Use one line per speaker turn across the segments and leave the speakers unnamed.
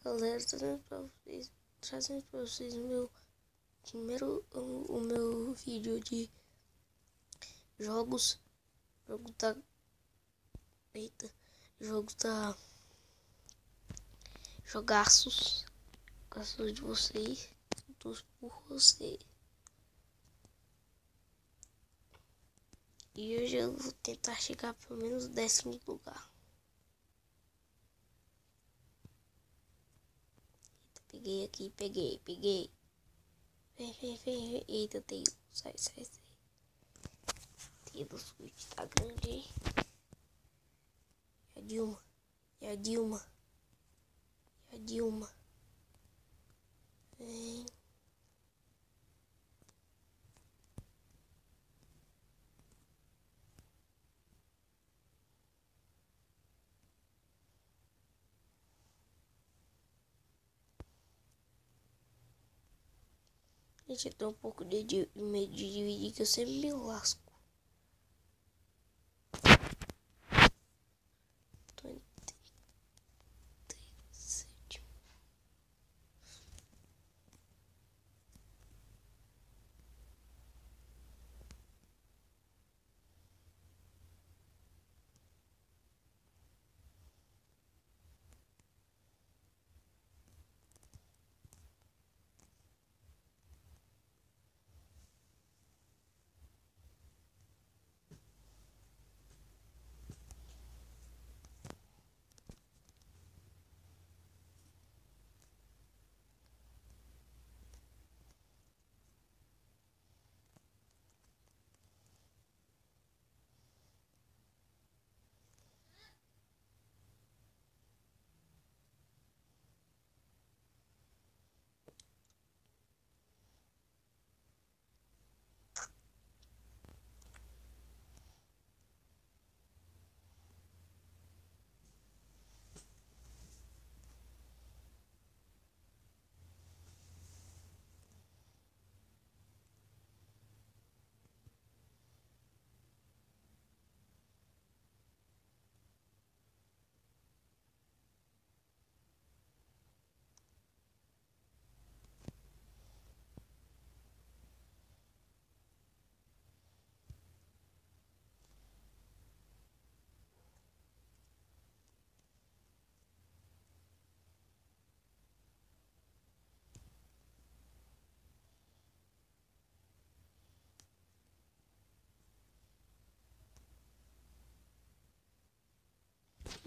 galera, trazendo pra vocês o meu o meu vídeo de jogos. Jogaços de vocês, todos por vocês. E hoje eu vou tentar chegar pelo menos 10º lugar. Peguei aqui, peguei. Vem. Eita, tem. Sai. Tem do Switch, tá grande, hein? E a Dilma. Vem. Gente, eu tô um pouco de medo de dividir, que eu sempre me lasco. Tô em 37.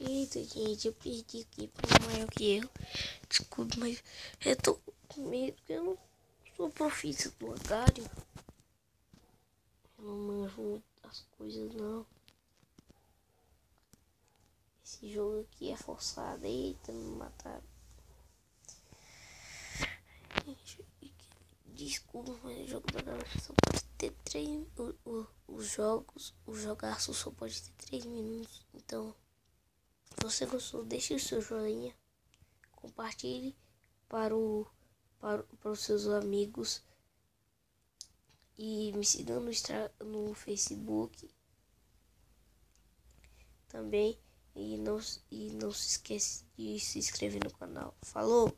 Eita, gente, eu perdi aqui por maior que eu. Desculpa, mas eu tô com medo porque eu não sou profissa do Agário. Eu não manjo muito das coisas, não. Esse jogo aqui é forçado. Eita, me mataram. Desculpa, mas o jogo da galera só pode ter 3. O jogaço só pode ter 3 minutos. Então, se você gostou, deixe o seu joinha, compartilhe para os seus amigos e me siga no Facebook também, e não se esqueça de se inscrever no canal. Falou!